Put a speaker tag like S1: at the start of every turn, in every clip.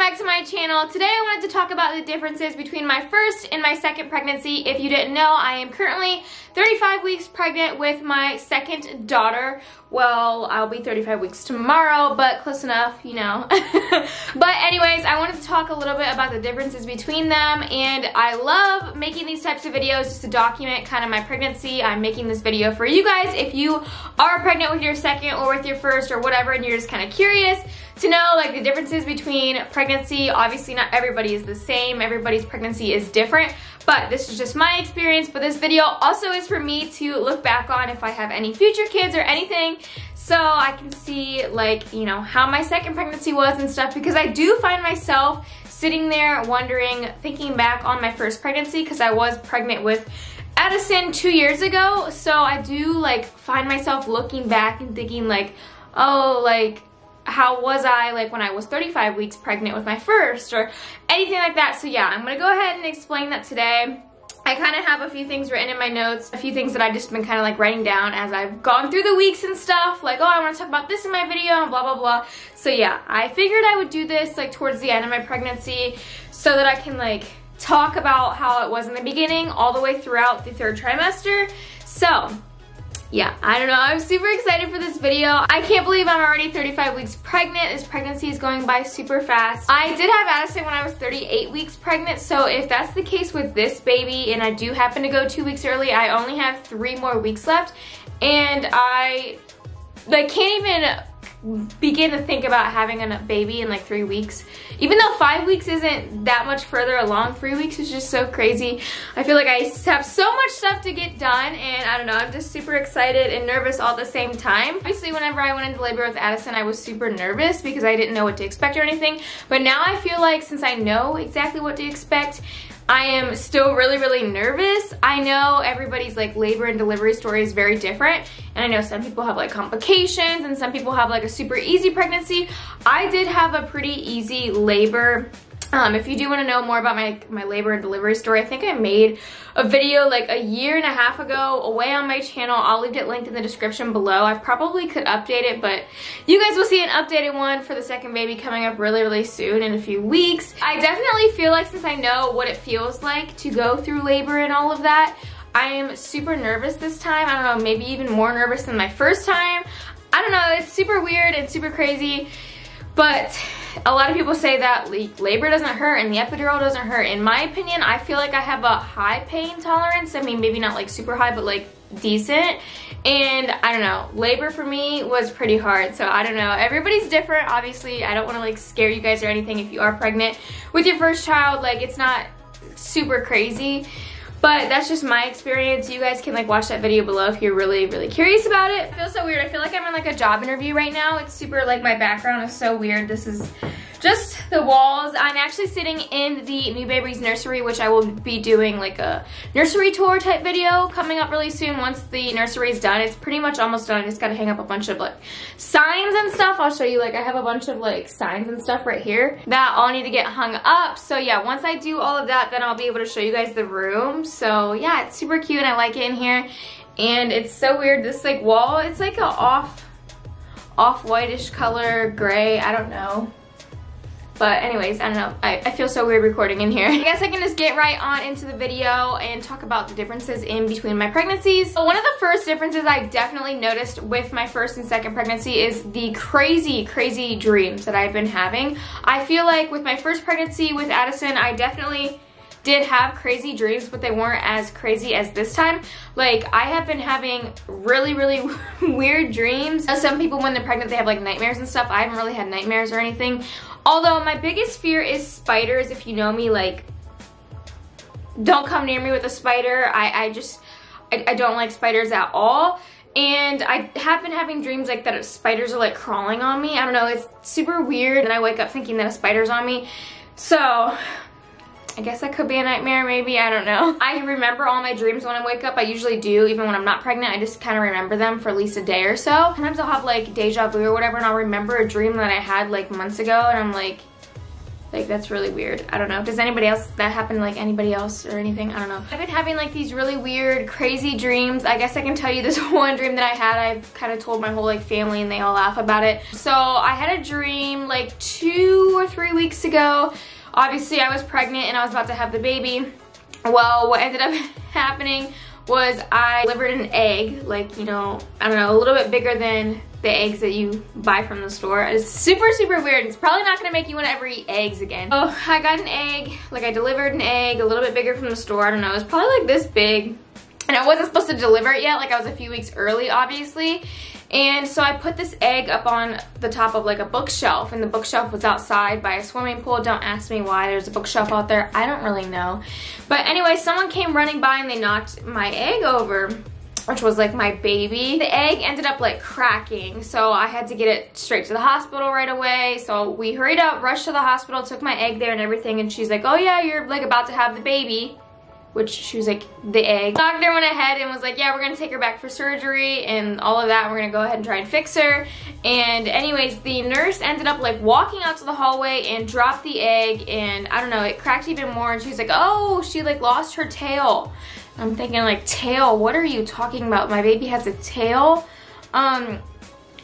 S1: back to my channel. Today I wanted to talk about the differences between my first and my second pregnancy. If you didn't know, I am currently 35 weeks pregnant with my second daughter. Well, I'll be 35 weeks tomorrow, but close enough, you know. But anyways, I wanted to talk a little bit about the differences between them, and I love making these types of videos just to document kind of my pregnancy. I'm making this video for you guys if you are pregnant with your second or with your first or whatever, and you're just kind of curious to know like the differences between pregnancy. Obviously not everybody is the same, everybody's pregnancy is different, but this is just my experience. But this video also is for me to look back on if I have any future kids or anything, so I can see like, you know, how my second pregnancy was and stuff, because I do find myself sitting there wondering, thinking back on my first pregnancy, because I was pregnant with Addison 2 years ago, so I do like find myself looking back and thinking like, oh, like how was I like when I was 35 weeks pregnant with my first, or anything like that. So yeah, I'm gonna go ahead and explain that today. I kind of have a few things written in my notes, a few things that I've just been kind of like writing down as I've gone through the weeks and stuff, like, oh, I want to talk about this in my video and blah blah blah. So yeah, I figured I would do this like towards the end of my pregnancy so that I can like talk about how it was in the beginning all the way throughout the third trimester. So yeah, I don't know, I'm super excited for this video. I can't believe I'm already 35 weeks pregnant. This pregnancy is going by super fast. I did have Addison when I was 38 weeks pregnant, so if that's the case with this baby and I do happen to go 2 weeks early, I only have 3 more weeks left, and I like can't even begin to think about having a baby in like 3 weeks. Even though 5 weeks isn't that much further along, 3 weeks is just so crazy. I feel like I have so much stuff to get done, and I don't know, I'm just super excited and nervous all at the same time. Obviously, whenever I went into labor with Addison, I was super nervous because I didn't know what to expect or anything. But now I feel like since I know exactly what to expect, I am still really nervous. I know everybody's like labor and delivery story is very different, and I know some people have like complications and some people have like a super easy pregnancy. I did have a pretty easy labor. If you do want to know more about my labor and delivery story, I think I made a video like a year and a half ago away on my channel. I'll leave it linked in the description below. I probably could update it, but you guys will see an updated one for the second baby coming up really soon in a few weeks. I definitely feel like since I know what it feels like to go through labor and all of that, I am super nervous this time. I don't know, maybe even more nervous than my first time. I don't know, it's super weird and super crazy. But a lot of people say that labor doesn't hurt and the epidural doesn't hurt. In my opinion, I feel like I have a high pain tolerance. I mean, maybe not like super high, but like decent. And I don't know, labor for me was pretty hard. So I don't know, everybody's different. Obviously, I don't want to like scare you guys or anything if you are pregnant with your first child. Like, it's not super crazy, but that's just my experience. You guys can like watch that video below if you're really curious about it. It feels so weird. I feel like I'm in like a job interview right now. It's super like, my background is so weird. This is just the walls. I'm actually sitting in the new baby's nursery, which I will be doing like a nursery tour type video coming up really soon once the nursery is done. It's pretty much almost done. I just gotta hang up a bunch of like signs and stuff. I'll show you, like I have a bunch of like signs and stuff right here that all need to get hung up. So yeah, once I do all of that, then I'll be able to show you guys the room. So yeah, it's super cute and I like it in here. And it's so weird, this like wall, it's like a off-whitish color, gray, I don't know. But anyways, I don't know, I feel so weird recording in here. I guess I can just get right on into the video and talk about the differences in between my pregnancies. So one of the first differences I definitely noticed with my first and second pregnancy is the crazy dreams that I've been having. I feel like with my first pregnancy with Addison, I definitely did have crazy dreams, but they weren't as crazy as this time. Like, I have been having really weird dreams. Some people when they're pregnant, they have like nightmares and stuff. I haven't really had nightmares or anything. Although my biggest fear is spiders. If you know me, like, don't come near me with a spider. I don't like spiders at all. And I have been having dreams like that spiders are like crawling on me. I don't know, it's super weird. And I wake up thinking that a spider's on me. So I guess that could be a nightmare, maybe, I don't know. I remember all my dreams when I wake up. I usually do, even when I'm not pregnant. I just kind of remember them for at least a day or so. Sometimes I'll have like deja vu or whatever, and I'll remember a dream that I had like months ago, and I'm like, Like, that's really weird. I don't know. Does anybody else, that happen to like anybody else or anything? I don't know. I've been having like these really weird, crazy dreams. I guess I can tell you this one dream that I had. I've kind of told my whole like family and they all laugh about it. So I had a dream like 2 or 3 weeks ago. Obviously I was pregnant and I was about to have the baby. Well, what ended up happening was I delivered an egg, like, you know, I don't know, a little bit bigger than the eggs that you buy from the store. It's super, super weird. It's probably not gonna make you wanna ever eat eggs again. So I got an egg, like I delivered an egg, a little bit bigger from the store, I don't know, it was probably like this big. And I wasn't supposed to deliver it yet, like I was a few weeks early, obviously. And so I put this egg up on the top of like a bookshelf, and the bookshelf was outside by a swimming pool. Don't ask me why there's a bookshelf out there. I don't really know. But anyway, someone came running by and they knocked my egg over, which was like my baby. The egg ended up like cracking, so I had to get it straight to the hospital right away. So we hurried up, rushed to the hospital, took my egg there and everything, and she's like, oh yeah, you're like about to have the baby. Which she was like, the egg. The doctor went ahead and was like, yeah, we're gonna take her back for surgery and all of that. We're gonna go ahead and try and fix her. And anyways, the nurse ended up like walking out to the hallway and dropped the egg, and I don't know, it cracked even more, and she's like, oh, she like lost her tail. I'm thinking like, tail, what are you talking about? My baby has a tail?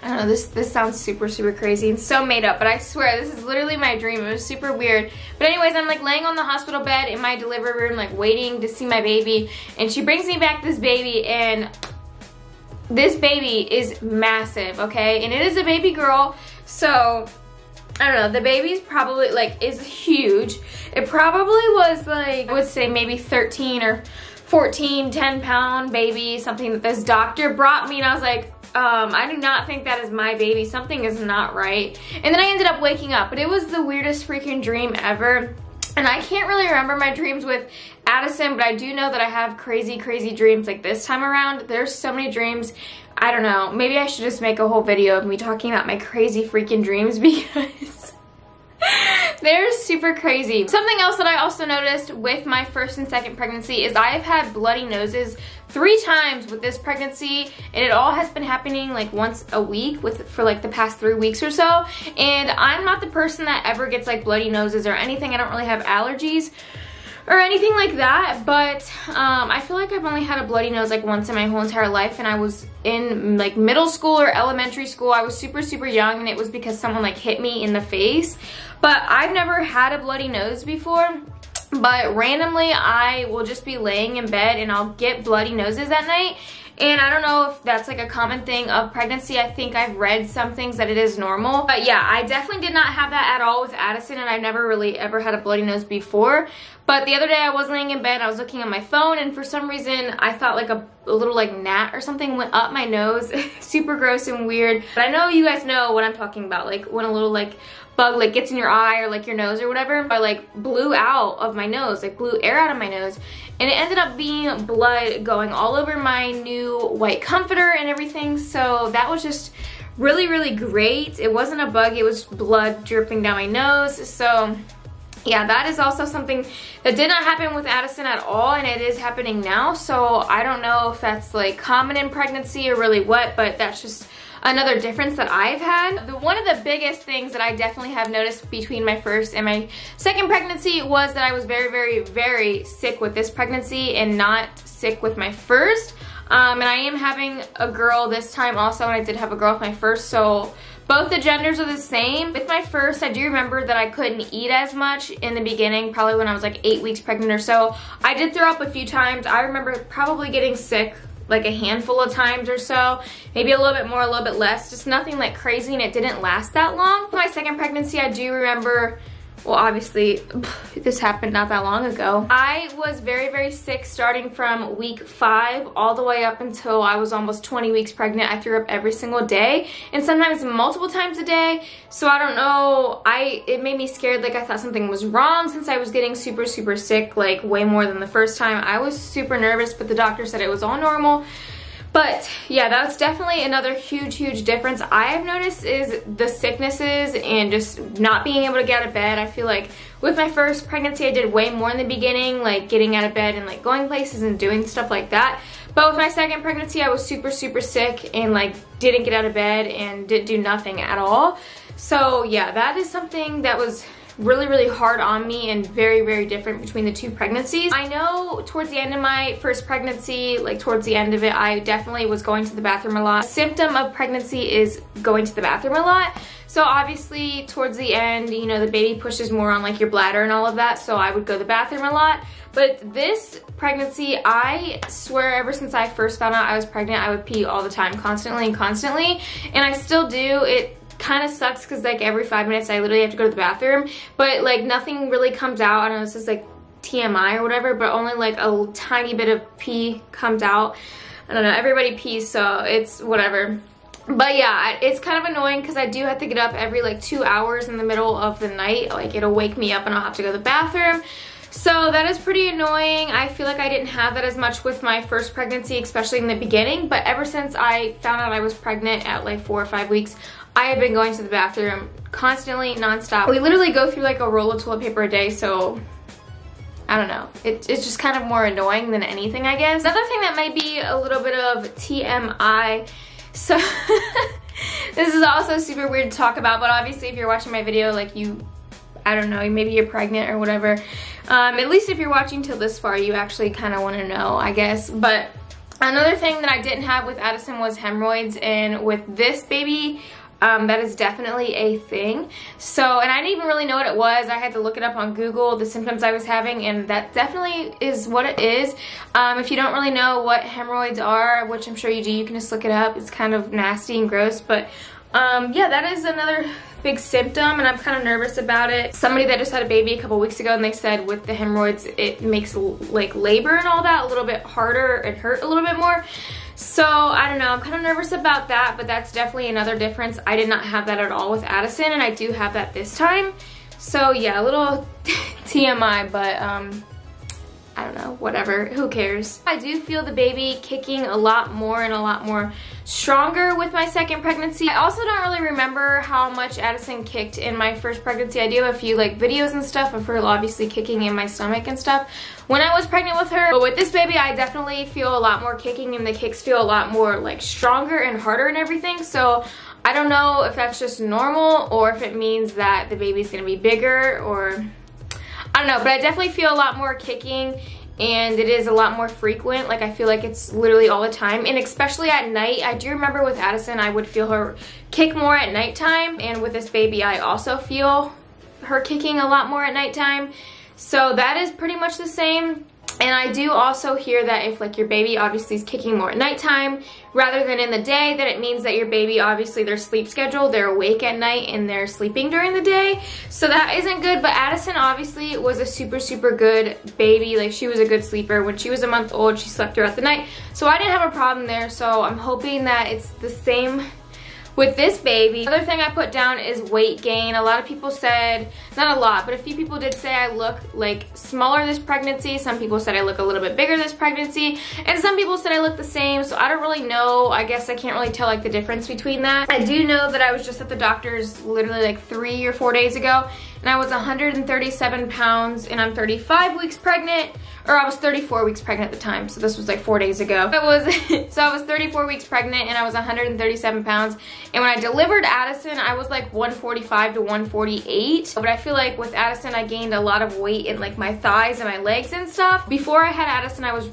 S1: I don't know, this sounds super, super crazy and so made up, but I swear, this is literally my dream. It was super weird. But anyways, I'm like laying on the hospital bed in my delivery room, like waiting to see my baby, and she brings me back this baby, and this baby is massive, okay? And it is a baby girl, so I don't know, the baby's probably like, is huge. It probably was like, I would say maybe 13 or 14, 10-pound baby, something that this doctor brought me, and I was like, I do not think that is my baby. Something is not right. And then I ended up waking up, but it was the weirdest freaking dream ever. And I can't really remember my dreams with Addison, but I do know that I have crazy, crazy dreams like this time around. There's so many dreams. I don't know. Maybe I should just make a whole video of me talking about my crazy freaking dreams because they're super crazy. Something else that I also noticed with my first and second pregnancy is I have had bloody noses 3 times with this pregnancy, and it all has been happening like once a week for like the past 3 weeks or so. And I'm not the person that ever gets like bloody noses or anything. I don't really have allergies or anything like that, but I feel like I've only had a bloody nose like once in my whole entire life, and I was in like middle school or elementary school. I was super, super young, and it was because someone like hit me in the face. But I've never had a bloody nose before. But randomly, I will just be laying in bed and I'll get bloody noses at night. And I don't know if that's like a common thing of pregnancy. I think I've read some things that it is normal. But yeah, I definitely did not have that at all with Addison, and I've never really ever had a bloody nose before. But the other day I was laying in bed, I was looking at my phone, and for some reason I thought like a little like gnat or something went up my nose. Super gross and weird. But I know you guys know what I'm talking about, like when a little like bug like gets in your eye or like your nose or whatever. I like blew out of my nose, like blew air out of my nose, and it ended up being blood going all over my new white comforter and everything. So that was just really, really great. It wasn't a bug, it was blood dripping down my nose. So yeah, that is also something that did not happen with Addison at all, and it is happening now. So I don't know if that's like common in pregnancy or really what, but that's just another difference that I've had. One of the biggest things that I definitely have noticed between my first and my second pregnancy was that I was very, very, very sick with this pregnancy and not sick with my first. And I am having a girl this time also, and I did have a girl with my first, so both the genders are the same. With my first, I do remember that I couldn't eat as much in the beginning, probably when I was like 8 weeks pregnant or so. I did throw up a few times. I remember probably getting sick like a handful of times or so, maybe a little bit more, a little bit less, just nothing like crazy, and it didn't last that long. For my second pregnancy, I do remember, well, obviously this happened not that long ago. I was very, very sick starting from week 5 all the way up until I was almost 20 weeks pregnant. I threw up every single day, and sometimes multiple times a day. So I don't know, it made me scared. Like I thought something was wrong since I was getting super, super sick, like way more than the first time. I was super nervous, but the doctor said it was all normal. But yeah, that's definitely another huge, huge difference I have noticed is the sicknesses and just not being able to get out of bed. I feel like with my first pregnancy, I did way more in the beginning, like getting out of bed and like going places and doing stuff like that. But with my second pregnancy, I was super, super sick and like didn't get out of bed and didn't do nothing at all. So yeah, that is something that was really hard on me and very different between the two pregnancies. I know towards the end of my first pregnancy, like towards the end of it, I definitely was going to the bathroom a lot. A symptom of pregnancy is going to the bathroom a lot. So obviously towards the end, you know, the baby pushes more on like your bladder and all of that, so I would go to the bathroom a lot. But this pregnancy, I swear ever since I first found out I was pregnant, I would pee all the time, constantly, and I still do. It kind of sucks because like every 5 minutes I literally have to go to the bathroom, but like nothing really comes out. I don't know, it's just like TMI or whatever, but only like a tiny bit of pee comes out. I don't know, everybody pees, so it's whatever. But yeah, it's kind of annoying because I do have to get up every like 2 hours in the middle of the night. Like it'll wake me up and I'll have to go to the bathroom. So that is pretty annoying. I feel like I didn't have that as much with my first pregnancy, especially in the beginning. But ever since I found out I was pregnant at like 4 or 5 weeks, I have been going to the bathroom constantly, nonstop. We literally go through like a roll of toilet paper a day, so I don't know. It's just kind of more annoying than anything, I guess. Another thing that might be a little bit of TMI, so this is also super weird to talk about, but obviously if you're watching my video, like I don't know, maybe you're pregnant or whatever. At least if you're watching till this far, you actually kind of want to know, I guess. But another thing that I didn't have with Addison was hemorrhoids, and with this baby, that is definitely a thing. So, and I didn't even really know what it was. I had to look it up on Google, the symptoms I was having, and that definitely is what it is. If you don't really know what hemorrhoids are, which I'm sure you do, you can just look it up. It's kind of nasty and gross, but yeah, that is another big symptom, and I'm kind of nervous about it. Somebody that just had a baby a couple weeks ago, and they said with the hemorrhoids, it makes like labor and all that a little bit harder and hurt a little bit more. So I don't know, I'm kind of nervous about that, but that's definitely another difference. I did not have that at all with Addison, and I do have that this time. So yeah, a little TMI, but I don't know, whatever, who cares. I do feel the baby kicking a lot more and a lot more stronger with my second pregnancy. I also don't really remember how much Addison kicked in my first pregnancy. I do have a few like videos and stuff of her obviously kicking in my stomach and stuff when I was pregnant with her. But with this baby, I definitely feel a lot more kicking, and the kicks feel a lot more like stronger and harder and everything. So I don't know if that's just normal or if it means that the baby's gonna be bigger, or I don't know, but I definitely feel a lot more kicking, and it is a lot more frequent. Like I feel like it's literally all the time, and especially at night. I do remember with Addison, I would feel her kick more at nighttime, and with this baby, I also feel her kicking a lot more at nighttime. So that is pretty much the same. And I do also hear that if like your baby obviously is kicking more at nighttime rather than in the day, that it means that your baby, obviously their sleep schedule, they're awake at night and they're sleeping during the day. So that isn't good. But Addison obviously was a super good baby. Like she was a good sleeper. When she was a month old, she slept throughout the night. So I didn't have a problem there. So I'm hoping that it's the same with this baby. Another thing I put down is weight gain. A lot of people said, not a lot, but a few people did say I look like smaller this pregnancy. Some people said I look a little bit bigger this pregnancy, and some people said I look the same. So I don't really know. I guess I can't really tell like the difference between that. I do know that I was just at the doctor's literally like 3 or 4 days ago, and I was 137 pounds, and I'm 35 weeks pregnant. Or I was 34 weeks pregnant at the time, so this was like 4 days ago. So I was 34 weeks pregnant, and I was 137 pounds. And when I delivered Addison, I was like 145 to 148. But I feel like with Addison, I gained a lot of weight in like my thighs and my legs and stuff. Before I had Addison, I was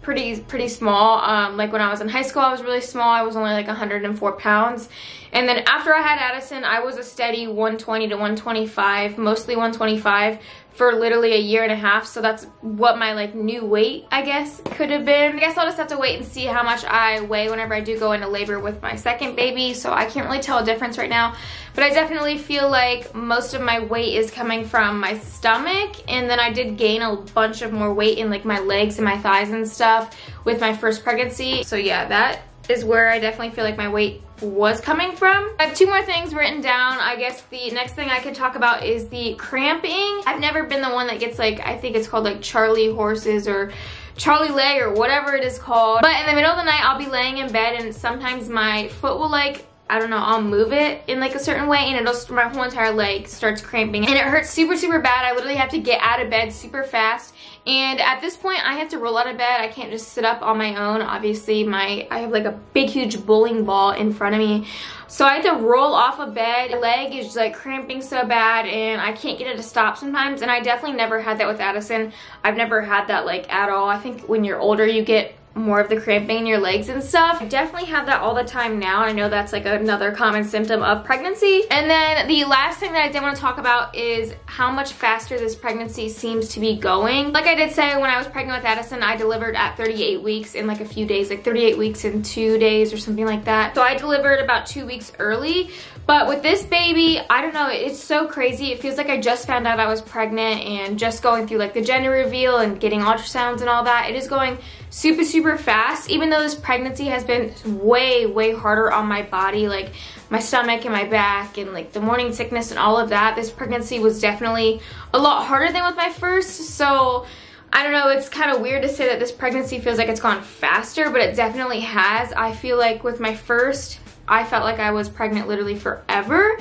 S1: pretty small. Like when I was in high school, I was really small. I was only like 104 pounds. And then after I had Addison, I was a steady 120 to 125, mostly 125 for literally a year and a half. So that's what my like new weight, I guess, could have been. I guess I'll just have to wait and see how much I weigh whenever I do go into labor with my second baby. So I can't really tell a difference right now. But I definitely feel like most of my weight is coming from my stomach. And then I did gain a bunch of more weight in like my legs and my thighs and stuff with my first pregnancy. So yeah, that is where I definitely feel like my weight was coming from. I have 2 more things written down. I guess the next thing I could talk about is the cramping. I've never been the one that gets like, I think it's called like Charlie horses or Charlie leg or whatever it is called. But in the middle of the night, I'll be laying in bed, and sometimes my foot will like, I don't know, I'll move it in like a certain way and it'll, my whole entire leg starts cramping and it hurts super, super bad. I literally have to get out of bed super fast. And at this point, I have to roll out of bed. I can't just sit up on my own. Obviously, I have like a big, huge bowling ball in front of me. So I have to roll off of bed. My leg is like cramping so bad and I can't get it to stop sometimes. And I definitely never had that with Addison. I've never had that like at all. I think when you're older, you get more of the cramping in your legs and stuff. I definitely have that all the time now. I know that's like another common symptom of pregnancy. And then the last thing that I did want to talk about is how much faster this pregnancy seems to be going. Like I did say, when I was pregnant with Addison, I delivered at 38 weeks in like a few days, like 38 weeks in 2 days or something like that. So I delivered about 2 weeks early. But with this baby, I don't know, it's so crazy. It feels like I just found out I was pregnant and just going through like the gender reveal and getting ultrasounds and all that. It is going super, super fast, even though this pregnancy has been way, way harder on my body, like my stomach and my back and like the morning sickness and all of that. This pregnancy was definitely a lot harder than with my first. So I don't know, it's kind of weird to say that this pregnancy feels like it's gone faster, but it definitely has. I feel like with my first, I felt like I was pregnant literally forever.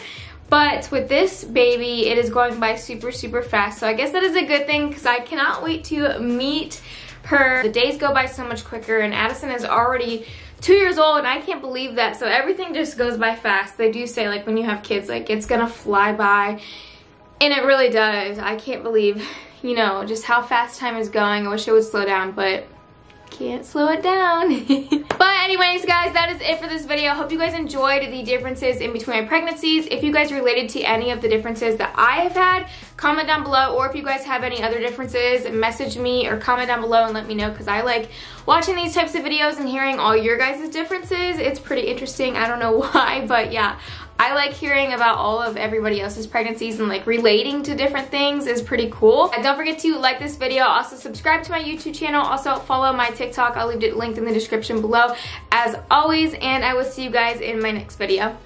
S1: But with this baby, it is going by super, super fast. So I guess that is a good thing because I cannot wait to meet her. The days go by so much quicker and Addison is already 2 years old and I can't believe that. So everything just goes by fast. They do say like when you have kids, like it's gonna fly by, and it really does. I can't believe, you know, just how fast time is going. I wish it would slow down, but can't slow it down. But anyways, guys, that is it for this video. I hope you guys enjoyed the differences in between my pregnancies. If you guys related to any of the differences that I have had, comment down below. Or if you guys have any other differences, message me or comment down below and let me know, because I like watching these types of videos and hearing all your guys' differences. It's pretty interesting. I don't know why, but yeah, I like hearing about all of everybody else's pregnancies and like relating to different things is pretty cool. And don't forget to like this video. Also subscribe to my YouTube channel. Also follow my TikTok. I'll leave it linked in the description below as always. And I will see you guys in my next video.